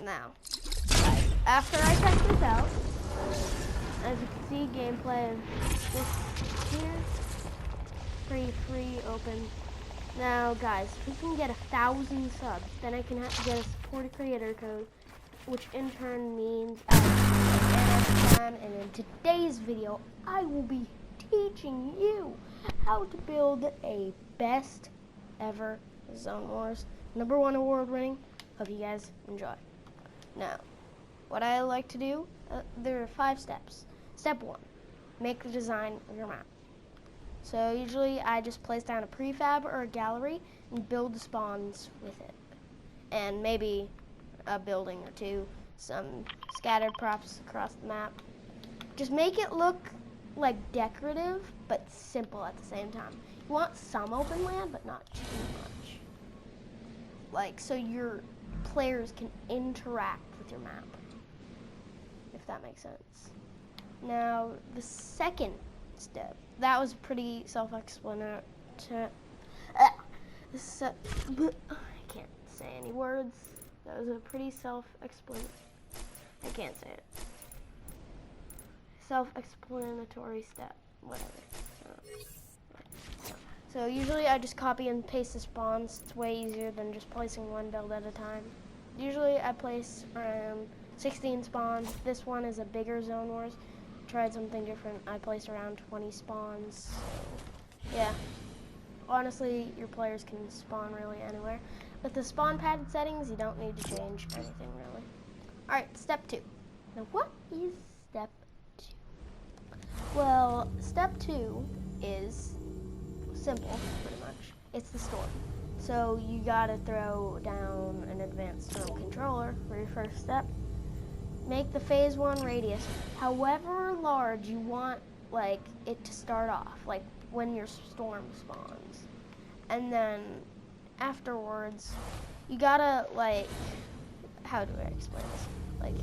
Now, guys, after I test this out, as you can see, gameplay of this here, pretty free, open. Now, guys, if we can get 1,000 subs, then I can get a supported creator code, which in turn means Anarchy Time. And in today's video, I will be teaching you how to build a best ever Zone Wars #1 award winning. Hope you guys enjoy. Now, what I like to do, there are 5 steps. Step 1, make the design of your map. So usually I just place down a prefab or a gallery and build the spawns with it. And maybe a building or two, some scattered props across the map. Just make it look like decorative, but simple at the same time. You want some open land, but not too much. Like, so your players can interact with your map, if that makes sense. Now, the second step, that was pretty self-explanatory. I can't say any words. That was a pretty self-explanatory. I can't say it. Self-explanatory step, whatever. So usually I just copy and paste the spawns. It's way easier than just placing one build at a time. Usually I place around 16 spawns. This one is a bigger Zone Wars. Tried something different. I placed around 20 spawns. So, yeah. Honestly, your players can spawn really anywhere. With the spawn padded settings, you don't need to change anything really. Alright, step 2. Now what is step 2? Well, step 2 is simple, pretty much. It's the storm. So you gotta throw down an advanced storm controller for your first step. Make the phase 1 radius however large you want, like, it to start off, like when your storm spawns. And then afterwards, you gotta, like, how do I explain this? Like,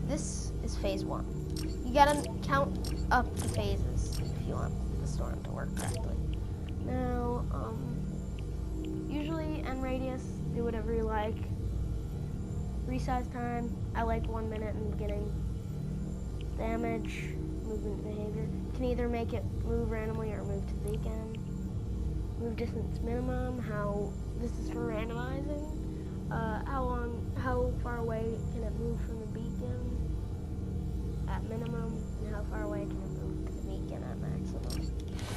this is phase 1. You gotta count up the phases if you want the storm to work correctly. Now, usually end radius, do whatever you like. Resize time, I like 1 minute in the beginning. Damage, movement behavior. You can either make it move randomly or move to the beacon. Move distance minimum, this is for randomizing. How far away can it move from the beacon at minimum, and how far away can it move to the beacon at maximum.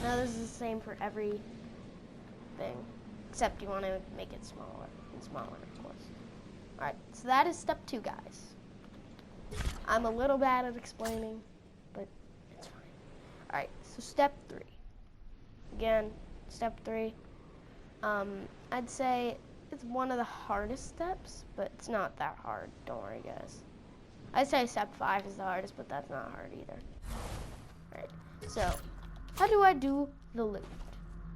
Now this is the same for every thing, except you want to make it smaller and smaller, of course. Alright, so that is step 2, guys. I'm a little bad at explaining, but it's fine. Alright, so step 3. Again, step 3. I'd say it's one of the hardest steps, but it's not that hard. Don't worry, guys. I'd say step 5 is the hardest, but that's not hard either. Alright, so how do I do the loot?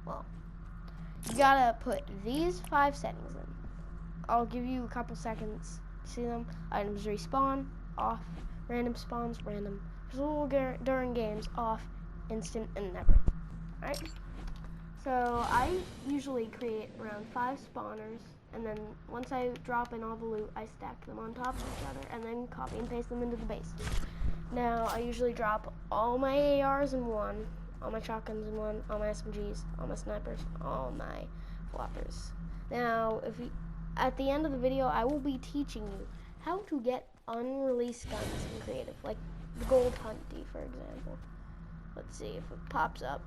Well, you gotta put these 5 settings in. I'll give you a couple seconds to see them. Items respawn, off. Random spawns, random. Visible during games, off. Instant, and never. Alright? So I usually create around 5 spawners, and then once I drop in all the loot, I stack them on top of each other, and then copy and paste them into the base. Now, I usually drop all my ARs in one, all my shotguns in one, all my SMGs, all my snipers, all my floppers. Now, at the end of the video, I will be teaching you how to get unreleased guns in creative, like the Gold Hunty, for example. Let's see if it pops up.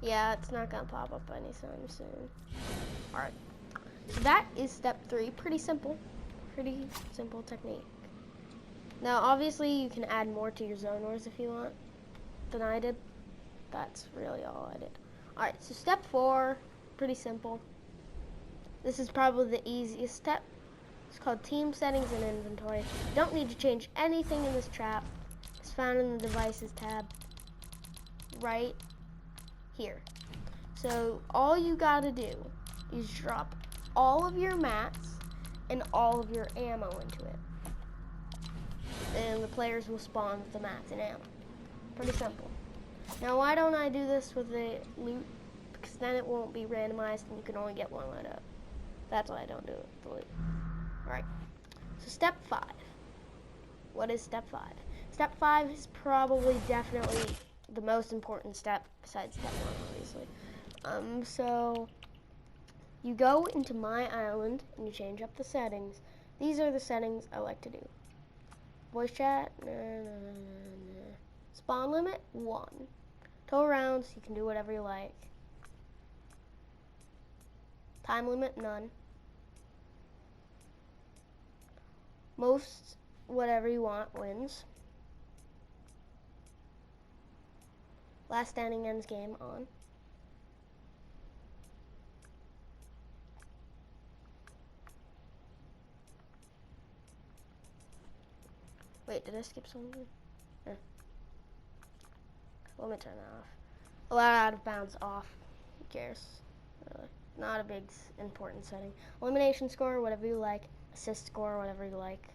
Yeah, it's not gonna pop up anytime soon. Alright, so that is step 3. Pretty simple technique. Now, obviously, you can add more to your Zone Wars if you want than I did. That's really all I did. Alright, so step 4, pretty simple. This is probably the easiest step. It's called Team Settings and Inventory. You don't need to change anything in this trap. It's found in the Devices tab right here. So all you gotta do is drop all of your mats and all of your ammo into it. And the players will spawn with the mats and ammo. Pretty simple. Now, why don't I do this with the loot? Because because then it won't be randomized and you can only get one load up. That's why I don't do it. Delete. Alright. So step 5. What is step 5? Step 5 is probably definitely the most important step besides step 1, obviously. So you go into My Island and you change up the settings. These are the settings I like to do. Voice chat, Spawn limit, 1. Total rounds, you can do whatever you like. Time limit, none. Most, whatever you want, wins. Last standing ends game, on. Wait, did I skip something? Let me turn that off. Allow out of bounds, off. Who cares? Really. Not a big important setting. Elimination score, whatever you like. Assist score, whatever you like.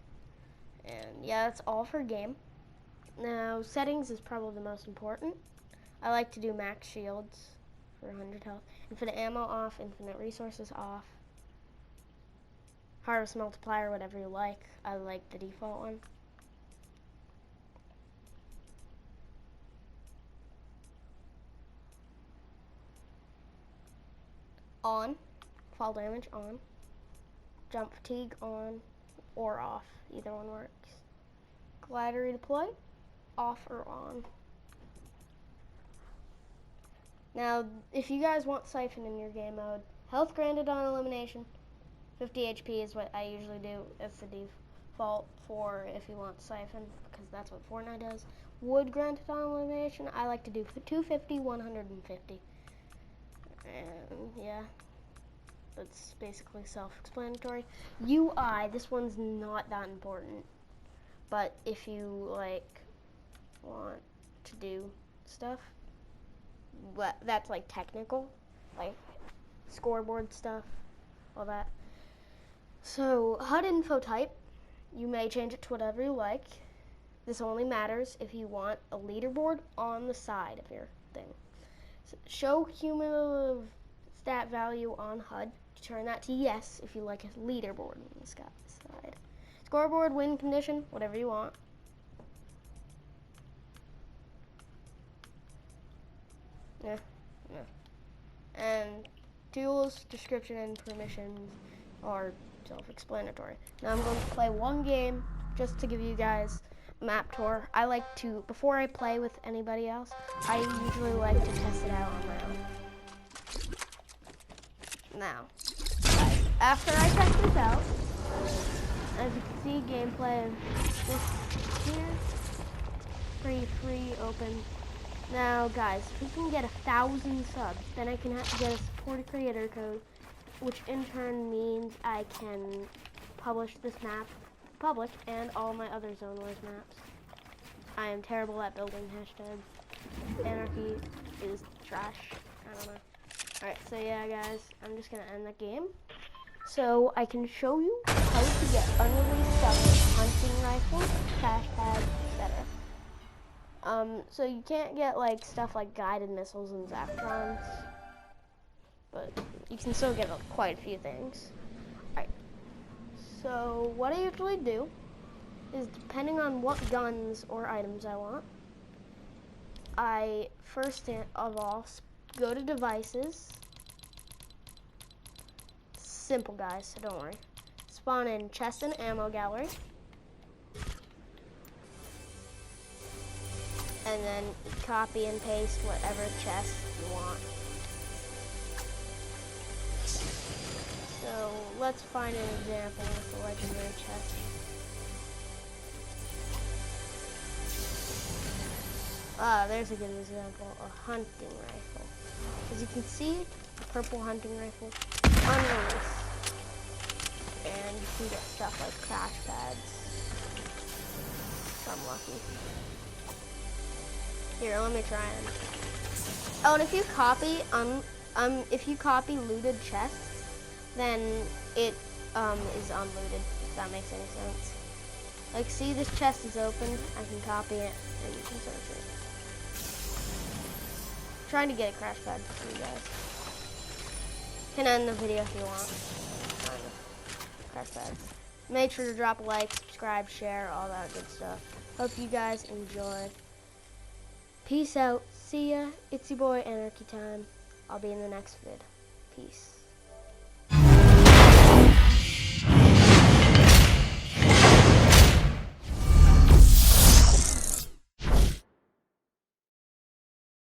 And yeah, that's all for game. Now, settings is probably the most important. I like to do max shields for 100 health. Infinite ammo off, infinite resources off. Harvest multiplier, whatever you like. I like the default one. On. Fall damage, on. Jump fatigue, on or off. Either one works. Glider redeploy, off or on. Now, if you guys want Siphon in your game mode, health granted on elimination, 50 HP is what I usually do. It's the default for if you want Siphon, because that's what Fortnite does. Wood granted on elimination, I like to do 250, 150. And yeah, that's basically self-explanatory. UI, this one's not that important, but if you like want to do stuff, but that's like technical, like scoreboard stuff, all that. So HUD info type, you may change it to whatever you like. This only matters if you want a leaderboard on the side of your thing. So show cumulative stat value on HUD. Turn that to yes if you like a leaderboard on the side. Scoreboard, win condition, whatever you want. Yeah. And tools, description, and permissions are self-explanatory. Now I'm going to play one game just to give you guys a map tour. I like to, before I play with anybody else, I usually like to test it out on my own. Now, after I test this out, as you can see, gameplay of this here, pretty free, open. Now, guys, if we can get 1,000 subs, then I can get a supported creator code, which in turn means I can publish this map public and all my other Zone Wars maps. I am terrible at building hashtags. Anarchy is trash. I don't know. Alright, so yeah, guys, I'm just gonna end the game. So I can show you how to get unreleased stuff like hunting rifles, hashtag, etc. So you can't get like stuff like guided missiles and Zaptrons, but you can still get quite a few things. Alright, so what I usually do is, depending on what guns or items I want, I first of all go to devices. Simple, guys, so don't worry. Spawn in chest and ammo gallery. And then copy and paste whatever chest you want. So let's find an example with the legendary chest. Ah, there's a good example, a hunting rifle. As you can see, the purple hunting rifle, unreleased. And you can get stuff like crash pads. So I'm lucky. Here, let me try them. Oh, and if you copy looted chests, then it is unlooted, if that makes any sense. Like, see, this chest is open. I can copy it, and you can search it. I'm trying to get a crash pad for you guys. Can end the video if you want. Press that. Make sure to drop a like, subscribe, share, all that good stuff. Hope you guys enjoy. Peace out. See ya. It's your boy Anarchy Time. I'll be in the next vid. Peace.